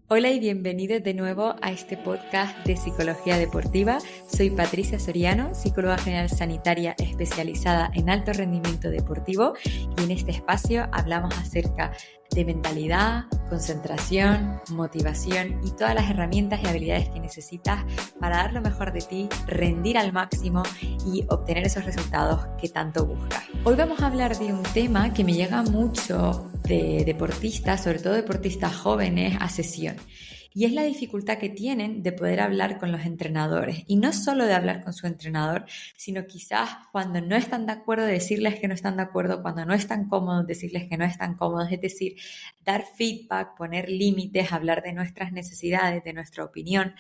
Hola y bienvenidos de nuevo a este podcast de Psicología Deportiva. Soy Patricia Soriano, psicóloga general sanitaria especializada en alto rendimiento deportivo, y en este espacio hablamos acerca de mentalidad, concentración, motivación y todas las herramientas y habilidades que necesitas para dar lo mejor de ti, rendir al máximo y obtener esos resultados que tanto buscas. Hoy vamos a hablar de un tema que me llega mucho de deportistas, sobre todo deportistas jóvenes, a sesión. Y es la dificultad que tienen de poder hablar con los entrenadores. Y no solo de hablar con su entrenador, sino quizás cuando no están de acuerdo, decirles que no están de acuerdo, cuando no están cómodos, decirles que no están cómodos. Es decir, dar feedback, poner límites, hablar de nuestras necesidades, de nuestra opinión.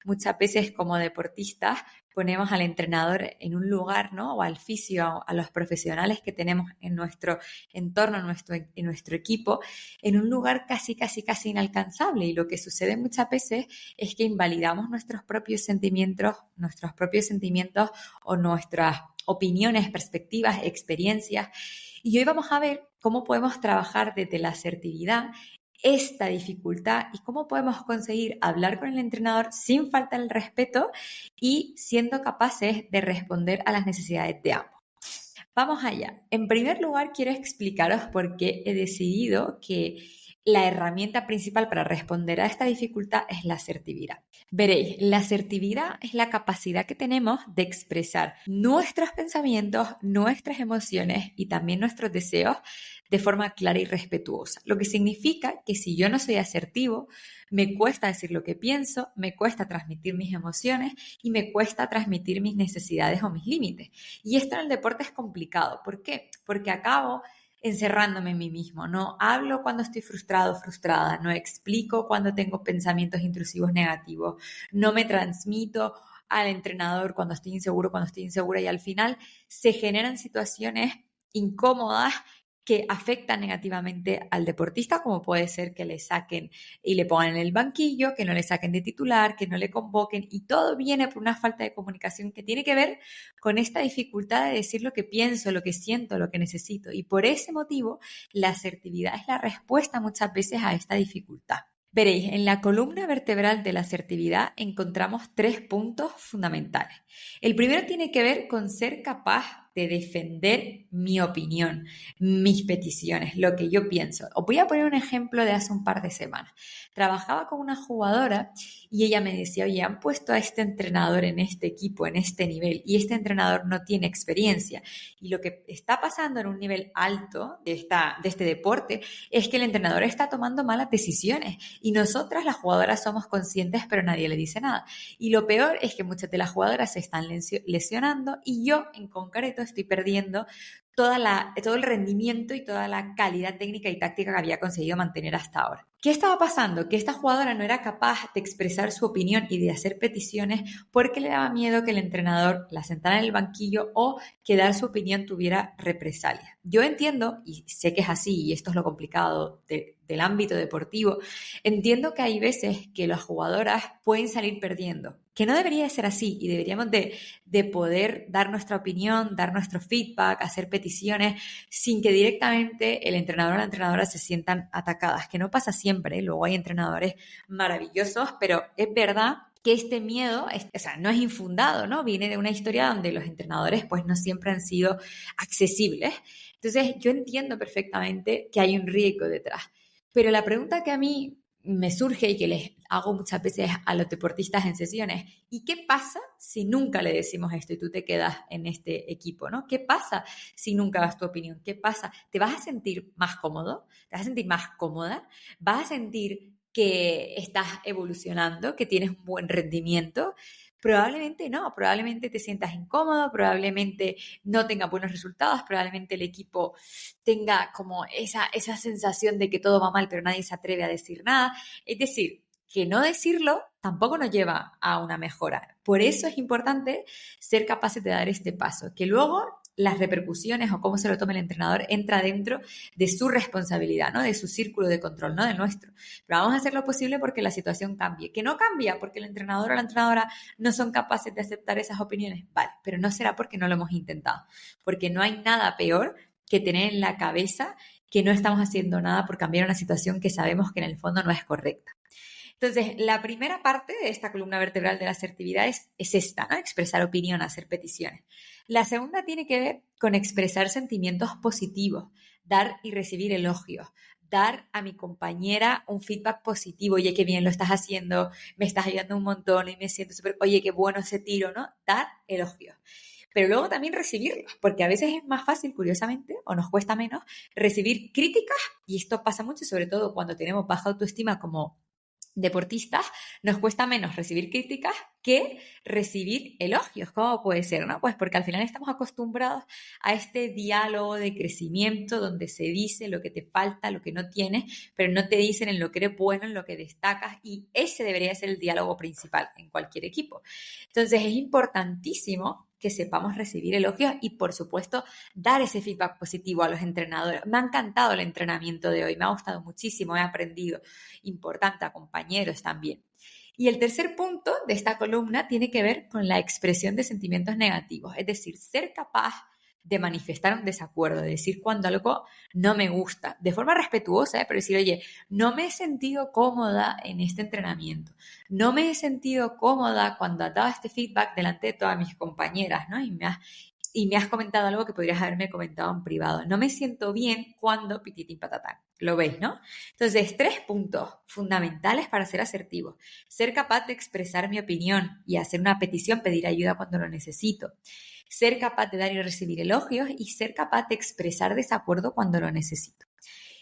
Muchas veces como deportistas ponemos al entrenador en un lugar, ¿no? O al fisio, a los profesionales que tenemos en nuestro entorno, en nuestro equipo, en un lugar casi inalcanzable. Y lo que sucede muchas veces es que invalidamos nuestros propios sentimientos o nuestras opiniones, perspectivas, experiencias. Y hoy vamos a ver cómo podemos trabajar desde la asertividad esta dificultad y cómo podemos conseguir hablar con el entrenador sin faltar el respeto y siendo capaces de responder a las necesidades de ambos. Vamos allá. En primer lugar, quiero explicaros por qué he decidido que la herramienta principal para responder a esta dificultad es la asertividad. Veréis, la asertividad es la capacidad que tenemos de expresar nuestros pensamientos, nuestras emociones y también nuestros deseos de forma clara y respetuosa. Lo que significa que si yo no soy asertivo, me cuesta decir lo que pienso, me cuesta transmitir mis emociones y me cuesta transmitir mis necesidades o mis límites. Y esto en el deporte es complicado. ¿Por qué? Porque acabo encerrándome en mí mismo. No hablo cuando estoy frustrado, frustrada. No explico cuando tengo pensamientos intrusivos negativos. No me transmito al entrenador cuando estoy inseguro, cuando estoy insegura. Y al final se generan situaciones incómodas que afectan negativamente al deportista, como puede ser que le saquen y le pongan en el banquillo, que no le saquen de titular, que no le convoquen, y todo viene por una falta de comunicación que tiene que ver con esta dificultad de decir lo que pienso, lo que siento, lo que necesito. Y por ese motivo, la asertividad es la respuesta muchas veces a esta dificultad. Veréis, en la columna vertebral de la asertividad encontramos 3 puntos fundamentales. El primero tiene que ver con ser capaz de defender mi opinión, mis peticiones, lo que yo pienso. Os voy a poner un ejemplo de hace un par de semanas. Trabajaba con una jugadora y ella me decía, oye, han puesto a este entrenador en este equipo, en este nivel, y este entrenador no tiene experiencia. Y lo que está pasando en un nivel alto de este deporte es que el entrenador está tomando malas decisiones y nosotras las jugadoras somos conscientes, pero nadie le dice nada. Y lo peor es que muchas de las jugadoras se están lesionando y yo en concreto estoy perdiendo todo el rendimiento y toda la calidad técnica y táctica que había conseguido mantener hasta ahora. ¿Qué estaba pasando? Que esta jugadora no era capaz de expresar su opinión y de hacer peticiones porque le daba miedo que el entrenador la sentara en el banquillo o que dar su opinión tuviera represalias. Yo entiendo, y sé que es así, y esto es lo complicado del ámbito deportivo, entiendo que hay veces que las jugadoras pueden salir perdiendo, que no debería de ser así y deberíamos de poder dar nuestra opinión, dar nuestro feedback, hacer peticiones sin que directamente el entrenador o la entrenadora se sientan atacadas, que no pasa siempre, luego hay entrenadores maravillosos, pero es verdad que este miedo, no es infundado, ¿no? Viene de una historia donde los entrenadores pues no siempre han sido accesibles. Entonces yo entiendo perfectamente que hay un riesgo detrás. Pero la pregunta que a mí me surge y que les hago muchas veces a los deportistas en sesiones, ¿y qué pasa si nunca le decimos esto y tú te quedas en este equipo, ¿no? ¿Qué pasa si nunca das tu opinión? ¿Qué pasa? ¿Te vas a sentir más cómodo? ¿Te vas a sentir más cómoda? ¿Vas a sentir que estás evolucionando, que tienes un buen rendimiento? Probablemente no, probablemente te sientas incómodo, probablemente no tenga buenos resultados, probablemente el equipo tenga como esa sensación de que todo va mal, pero nadie se atreve a decir nada. Es decir, que no decirlo tampoco nos lleva a una mejora. Por eso es importante ser capaces de dar este paso, que luego las repercusiones o cómo se lo tome el entrenador entra dentro de su responsabilidad, ¿no? De su círculo de control, no del nuestro. Pero vamos a hacer lo posible porque la situación cambie. Que no cambia porque el entrenador o la entrenadora no son capaces de aceptar esas opiniones. Vale, pero no será porque no lo hemos intentado. Porque no hay nada peor que tener en la cabeza que no estamos haciendo nada por cambiar una situación que sabemos que en el fondo no es correcta. Entonces, la primera parte de esta columna vertebral de la asertividad es esta, ¿no? Expresar opinión, hacer peticiones. La segunda tiene que ver con expresar sentimientos positivos, dar y recibir elogios, dar a mi compañera un feedback positivo, oye, qué bien lo estás haciendo, me estás ayudando un montón y me siento súper, oye, qué bueno ese tiro, ¿no? Dar elogios. Pero luego también recibirlos, porque a veces es más fácil, curiosamente, o nos cuesta menos, recibir críticas, y esto pasa mucho, sobre todo cuando tenemos baja autoestima como deportistas, nos cuesta menos recibir críticas que recibir elogios. ¿Cómo puede ser, no? Pues porque al final estamos acostumbrados a este diálogo de crecimiento donde se dice lo que te falta, lo que no tienes, pero no te dicen en lo que eres bueno, en lo que destacas, y ese debería ser el diálogo principal en cualquier equipo. Entonces es importantísimo que sepamos recibir elogios y, por supuesto, dar ese feedback positivo a los entrenadores. Me ha encantado el entrenamiento de hoy, me ha gustado muchísimo, he aprendido. Importante, a compañeros también. Y el tercer punto de esta columna tiene que ver con la expresión de sentimientos negativos, es decir, ser capaz de manifestar un desacuerdo, de decir cuando algo no me gusta, de forma respetuosa, pero decir, oye, no me he sentido cómoda en este entrenamiento, no me he sentido cómoda cuando has dado este feedback delante de todas mis compañeras, ¿no? Y me has comentado algo que podrías haberme comentado en privado. No me siento bien cuando pititín patatán. Lo veis, ¿no? Entonces, 3 puntos fundamentales para ser asertivo. Ser capaz de expresar mi opinión y hacer una petición, pedir ayuda cuando lo necesito. Ser capaz de dar y recibir elogios y ser capaz de expresar desacuerdo cuando lo necesito.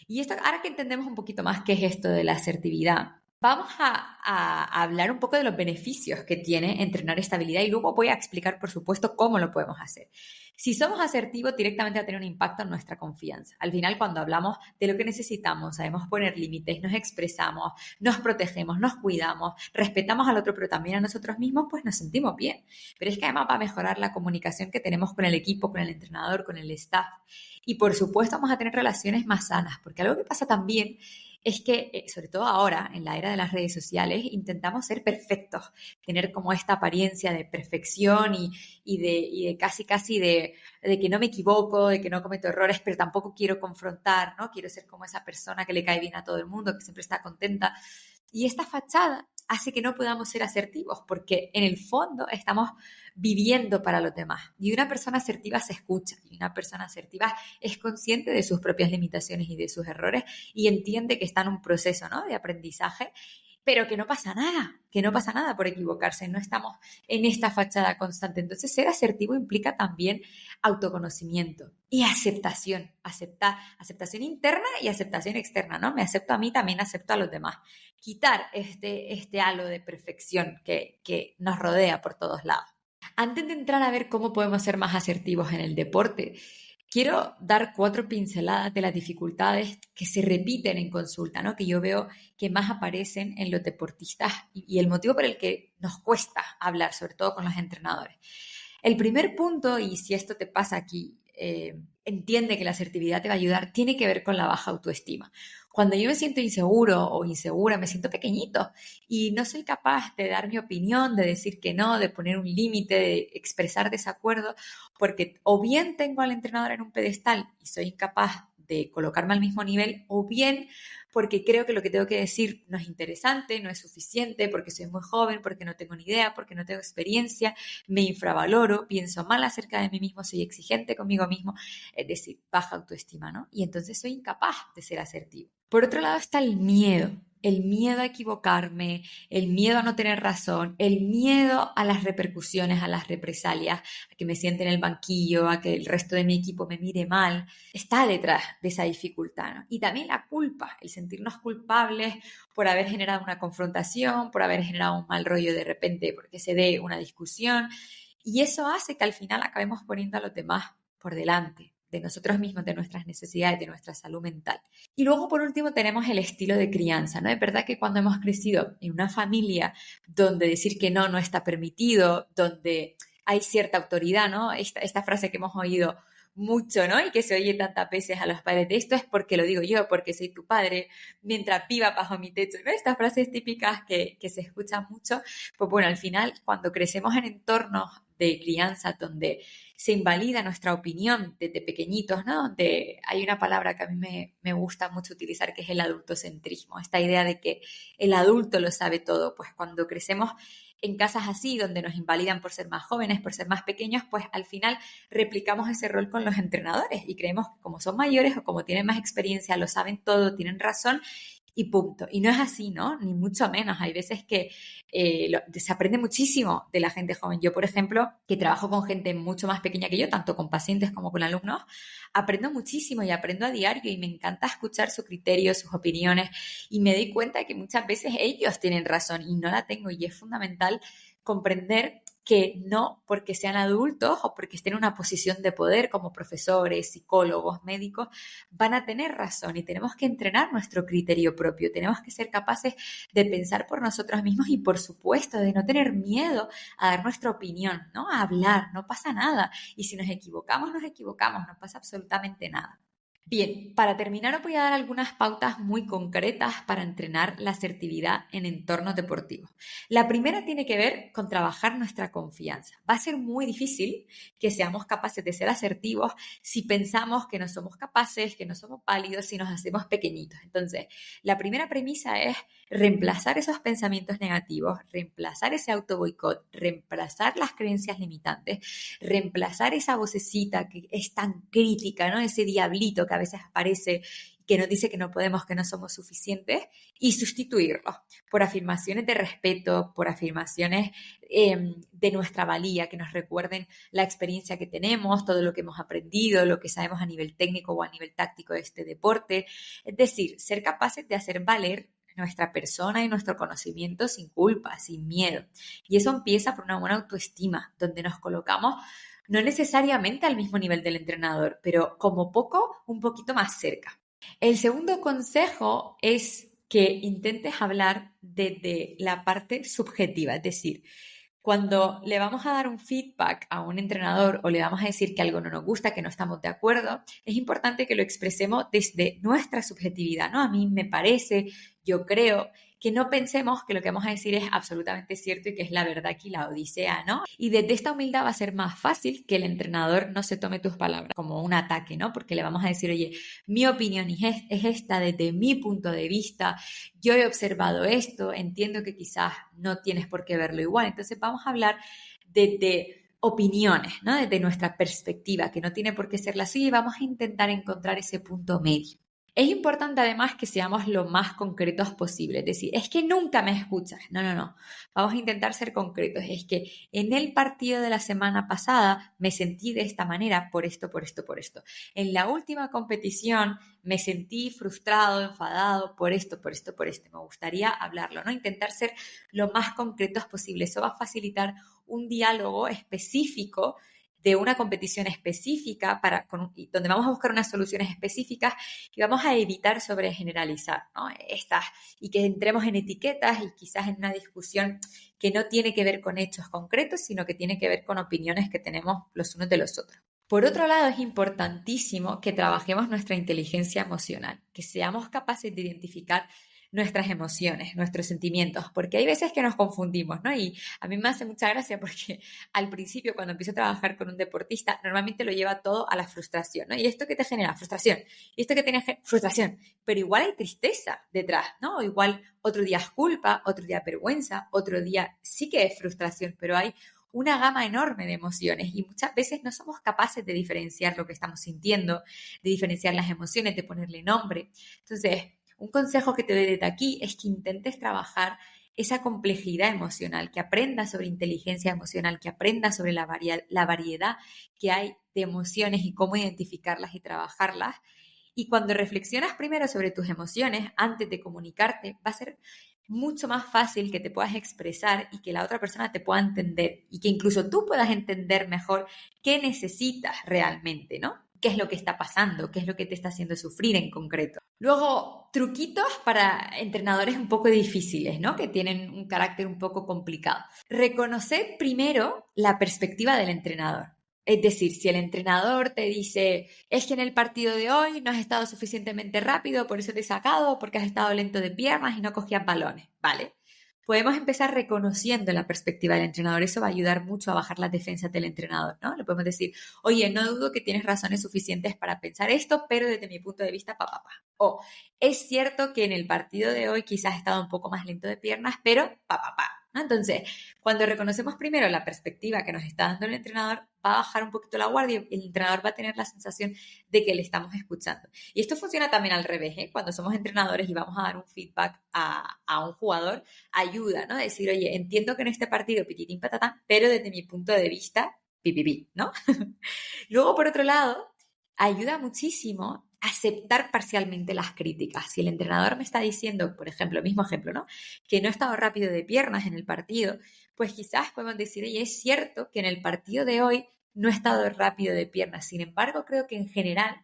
Y esto, ahora que entendemos un poquito más qué es esto de la asertividad, vamos a hablar un poco de los beneficios que tiene entrenar esta habilidad y luego voy a explicar, por supuesto, cómo lo podemos hacer. Si somos asertivos, directamente va a tener un impacto en nuestra confianza. Al final, cuando hablamos de lo que necesitamos, sabemos poner límites, nos expresamos, nos protegemos, nos cuidamos, respetamos al otro, pero también a nosotros mismos, pues nos sentimos bien. Pero es que además va a mejorar la comunicación que tenemos con el equipo, con el entrenador, con el staff. Y por supuesto, vamos a tener relaciones más sanas, porque algo que pasa también es que, sobre todo ahora, en la era de las redes sociales, intentamos ser perfectos, tener como esta apariencia de perfección y de casi de que no me equivoco, de que no cometo errores, pero tampoco quiero confrontar, ¿no? Quiero ser como esa persona que le cae bien a todo el mundo, que siempre está contenta. Y esta fachada hace que no podamos ser asertivos, porque en el fondo estamos viviendo para los demás. Y una persona asertiva se escucha, y una persona asertiva es consciente de sus propias limitaciones y de sus errores y entiende que está en un proceso, ¿no?, de aprendizaje, pero que no pasa nada por equivocarse, no estamos en esta fachada constante. Entonces, ser asertivo implica también autoconocimiento y aceptación, aceptación interna y aceptación externa, ¿no? Me acepto a mí, también acepto a los demás. Quitar este halo de perfección que nos rodea por todos lados. Antes de entrar a ver cómo podemos ser más asertivos en el deporte, quiero dar 4 pinceladas de las dificultades que se repiten en consulta, ¿no?, que yo veo que más aparecen en los deportistas y el motivo por el que nos cuesta hablar, sobre todo con los entrenadores. El primer punto, y si esto te pasa aquí, entiende que la asertividad te va a ayudar, tiene que ver con la baja autoestima. Cuando yo me siento inseguro o insegura, me siento pequeñito y no soy capaz de dar mi opinión, de decir que no, de poner un límite, de expresar desacuerdo, porque o bien tengo al entrenador en un pedestal y soy incapaz de colocarme al mismo nivel, o bien porque creo que lo que tengo que decir no es interesante, no es suficiente, porque soy muy joven, porque no tengo ni idea, porque no tengo experiencia, me infravaloro, pienso mal acerca de mí mismo, soy exigente conmigo mismo, es decir, baja autoestima, ¿no? Y entonces soy incapaz de ser asertivo. Por otro lado está el miedo a equivocarme, el miedo a no tener razón, el miedo a las repercusiones, a las represalias, a que me siente en el banquillo, a que el resto de mi equipo me mire mal, está detrás de esa dificultad, ¿no? Y también la culpa, el sentirnos culpables por haber generado una confrontación, por haber generado un mal rollo de repente porque se dé una discusión, y eso hace que al final acabemos poniendo a los demás por delante de nosotros mismos, de nuestras necesidades, de nuestra salud mental. Y luego, por último, tenemos el estilo de crianza, ¿no? Es verdad que cuando hemos crecido en una familia donde decir que no está permitido, donde hay cierta autoridad, ¿no? Esta frase que hemos oído, mucho, ¿no? Y que se oye tantas veces a los padres. De esto es porque lo digo yo, porque soy tu padre, mientras viva bajo mi techo, ¿no? Estas frases típicas que se escuchan mucho. Pues bueno, al final, cuando crecemos en entornos de crianza donde se invalida nuestra opinión desde pequeñitos, ¿no? Donde hay una palabra que a mí me gusta mucho utilizar, que es el adultocentrismo, esta idea de que el adulto lo sabe todo. Pues cuando crecemos en casas así, donde nos invalidan por ser más jóvenes, por ser más pequeños, pues al final replicamos ese rol con los entrenadores y creemos que como son mayores o como tienen más experiencia, lo saben todo, tienen razón y punto. Y no es así, ¿no? Ni mucho menos. Hay veces que se aprende muchísimo de la gente joven. Yo, por ejemplo, que trabajo con gente mucho más pequeña que yo, tanto con pacientes como con alumnos, aprendo muchísimo y aprendo a diario y me encanta escuchar su criterio, sus opiniones y me doy cuenta que muchas veces ellos tienen razón y no la tengo y es fundamental comprender que no porque sean adultos o porque estén en una posición de poder como profesores, psicólogos, médicos, van a tener razón y tenemos que entrenar nuestro criterio propio, tenemos que ser capaces de pensar por nosotros mismos y por supuesto de no tener miedo a dar nuestra opinión, ¿no? A hablar, no pasa nada y si nos equivocamos, no pasa absolutamente nada. Bien, para terminar os voy a dar algunas pautas muy concretas para entrenar la asertividad en entornos deportivos. La primera tiene que ver con trabajar nuestra confianza. Va a ser muy difícil que seamos capaces de ser asertivos si pensamos que no somos capaces, que no somos válidos, si nos hacemos pequeñitos. Entonces, la primera premisa es reemplazar esos pensamientos negativos, reemplazar ese autoboicot, reemplazar las creencias limitantes, reemplazar esa vocecita que es tan crítica, ¿no? Ese diablito que a veces aparece que nos dice que no podemos, que no somos suficientes, y sustituirlo por afirmaciones de respeto, por afirmaciones de nuestra valía, que nos recuerden la experiencia que tenemos, todo lo que hemos aprendido, lo que sabemos a nivel técnico o a nivel táctico de este deporte. Es decir, ser capaces de hacer valer nuestra persona y nuestro conocimiento sin culpa, sin miedo. Y eso empieza por una buena autoestima, donde nos colocamos no necesariamente al mismo nivel del entrenador, pero como poco, un poquito más cerca. El segundo consejo es que intentes hablar desde la parte subjetiva, es decir, cuando le vamos a dar un feedback a un entrenador o le vamos a decir que algo no nos gusta, que no estamos de acuerdo, es importante que lo expresemos desde nuestra subjetividad, ¿no? A mí me parece, yo creo, que no pensemos que lo que vamos a decir es absolutamente cierto y que es la verdad aquí, la odisea, ¿no? Y desde esta humildad va a ser más fácil que el entrenador no se tome tus palabras como un ataque, ¿no? Porque le vamos a decir, oye, mi opinión es esta desde mi punto de vista, yo he observado esto, entiendo que quizás no tienes por qué verlo igual. Entonces vamos a hablar desde opiniones, ¿no? Desde nuestra perspectiva, que no tiene por qué ser la suya y vamos a intentar encontrar ese punto medio. Es importante además que seamos lo más concretos posible, es decir, es que nunca me escuchas. No, no, no. Vamos a intentar ser concretos. Es que en el partido de la semana pasada me sentí de esta manera por esto, por esto, por esto. En la última competición me sentí frustrado, enfadado por esto, por esto, por esto. Me gustaría hablarlo, ¿no? Intentar ser lo más concretos posible. Eso va a facilitar un diálogo específico de una competición específica donde vamos a buscar unas soluciones específicas y vamos a evitar sobregeneralizar, ¿no? Y que entremos en etiquetas y quizás en una discusión que no tiene que ver con hechos concretos, sino que tiene que ver con opiniones que tenemos los unos de los otros. Por otro lado, es importantísimo que trabajemos nuestra inteligencia emocional, que seamos capaces de identificar nuestras emociones, nuestros sentimientos, porque hay veces que nos confundimos, ¿no? Y a mí me hace mucha gracia porque al principio, cuando empiezo a trabajar con un deportista, normalmente lo lleva todo a la frustración, ¿no? ¿Y esto qué te genera? Frustración. ¿Y esto qué tiene? Frustración. Pero igual hay tristeza detrás, ¿no? O igual otro día es culpa, otro día vergüenza, otro día sí que es frustración, pero hay una gama enorme de emociones y muchas veces no somos capaces de diferenciar lo que estamos sintiendo, de diferenciar las emociones, de ponerle nombre. Entonces, un consejo que te doy desde aquí es que intentes trabajar esa complejidad emocional, que aprendas sobre inteligencia emocional, que aprendas sobre la variedad que hay de emociones y cómo identificarlas y trabajarlas. Y cuando reflexionas primero sobre tus emociones antes de comunicarte, va a ser mucho más fácil que te puedas expresar y que la otra persona te pueda entender y que incluso tú puedas entender mejor qué necesitas realmente, ¿no? ¿Qué es lo que está pasando? ¿Qué es lo que te está haciendo sufrir en concreto? Luego, truquitos para entrenadores un poco difíciles, ¿no? Que tienen un carácter un poco complicado. Reconocer primero la perspectiva del entrenador. Es decir, si el entrenador te dice, es que en el partido de hoy no has estado suficientemente rápido, por eso te he sacado, porque has estado lento de piernas y no cogías balones, ¿vale? Podemos empezar reconociendo la perspectiva del entrenador. Eso va a ayudar mucho a bajar las defensas del entrenador, ¿no? Le podemos decir, oye, no dudo que tienes razones suficientes para pensar esto, pero desde mi punto de vista, O, es cierto que en el partido de hoy quizás has estado un poco más lento de piernas, pero ¿no? Entonces, cuando reconocemos primero la perspectiva que nos está dando el entrenador, va a bajar un poquito la guardia y el entrenador va a tener la sensación de que le estamos escuchando. Y esto funciona también al revés, ¿eh? Cuando somos entrenadores y vamos a dar un feedback a un jugador, ayuda, ¿no? Decir, oye, entiendo que en este partido piquitín patatán, pero desde mi punto de vista, pipipi, ¿no? Luego, por otro lado, ayuda muchísimo aceptar parcialmente las críticas. Si el entrenador me está diciendo, por ejemplo, mismo ejemplo, ¿no? Que no he estado rápido de piernas en el partido, pues quizás podemos decir, oye, es cierto que en el partido de hoy no he estado rápido de piernas. Sin embargo, creo que en general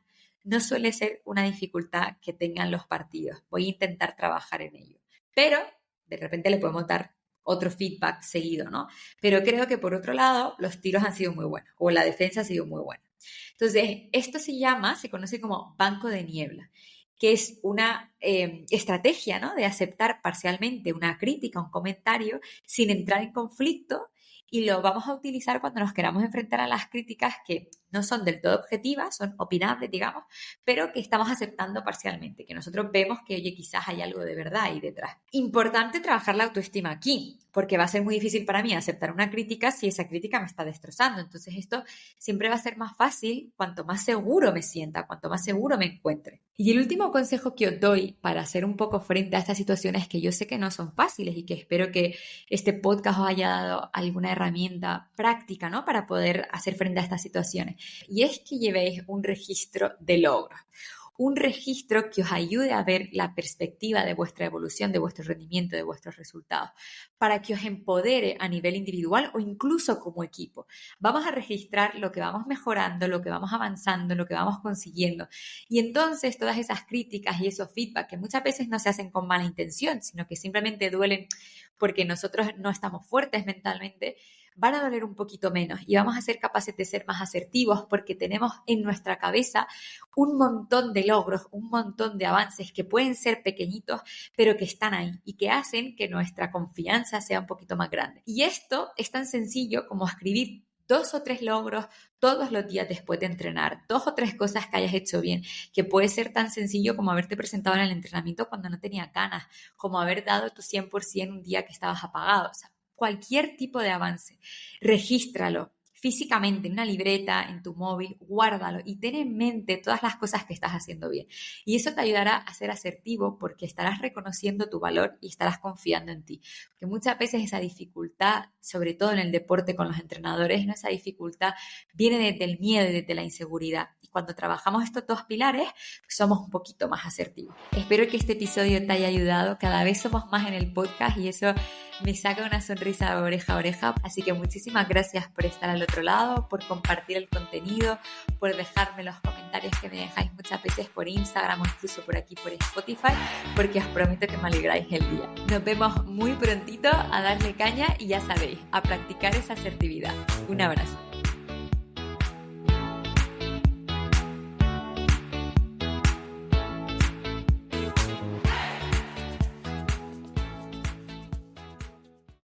no suele ser una dificultad que tengan los partidos. Voy a intentar trabajar en ello. Pero de repente le podemos dar otro feedback seguido, ¿no? Pero creo que por otro lado, los tiros han sido muy buenos o la defensa ha sido muy buena. Entonces, esto se conoce como banco de niebla, que es una estrategia, ¿no? De aceptar parcialmente una crítica, un comentario, sin entrar en conflicto, y lo vamos a utilizar cuando nos queramos enfrentar a las críticas que no son del todo objetivas, son opinables, digamos, pero que estamos aceptando parcialmente, que nosotros vemos que, oye, quizás hay algo de verdad ahí detrás. Importante trabajar la autoestima aquí, porque va a ser muy difícil para mí aceptar una crítica si esa crítica me está destrozando. Entonces esto siempre va a ser más fácil cuanto más seguro me sienta, cuanto más seguro me encuentre. Y el último consejo que os doy para hacer un poco frente a estas situaciones que yo sé que no son fáciles y que espero que este podcast os haya dado alguna herramienta práctica, ¿no? Para poder hacer frente a estas situaciones. Y es que llevéis un registro de logros. Un registro que os ayude a ver la perspectiva de vuestra evolución, de vuestro rendimiento, de vuestros resultados, para que os empodere a nivel individual o incluso como equipo. Vamos a registrar lo que vamos mejorando, lo que vamos avanzando, lo que vamos consiguiendo. Y entonces todas esas críticas y esos feedback que muchas veces no se hacen con mala intención, sino que simplemente duelen porque nosotros no estamos fuertes mentalmente, van a doler un poquito menos y vamos a ser capaces de ser más asertivos porque tenemos en nuestra cabeza un montón de logros, un montón de avances que pueden ser pequeñitos, pero que están ahí y que hacen que nuestra confianza sea un poquito más grande. Y esto es tan sencillo como escribir 2 o 3 logros todos los días después de entrenar, 2 o 3 cosas que hayas hecho bien, que puede ser tan sencillo como haberte presentado en el entrenamiento cuando no tenía ganas, como haber dado tu 100% un día que estabas apagado, o sea, cualquier tipo de avance, regístralo físicamente en una libreta, en tu móvil, guárdalo y ten en mente todas las cosas que estás haciendo bien. Y eso te ayudará a ser asertivo porque estarás reconociendo tu valor y estarás confiando en ti. Porque muchas veces esa dificultad, sobre todo en el deporte con los entrenadores, ¿no? Esa dificultad viene desde el miedo y desde la inseguridad. Y cuando trabajamos estos 2 pilares, somos un poquito más asertivos. Espero que este episodio te haya ayudado. Cada vez somos más en el podcast y eso me saca una sonrisa de oreja a oreja. Así que muchísimas gracias por estar al otro lado, por compartir el contenido, por dejarme los comentarios que me dejáis muchas veces por Instagram o incluso por aquí por Spotify, porque os prometo que me alegráis el día. Nos vemos muy prontito, a darle caña y ya sabéis, a practicar esa asertividad. Un abrazo.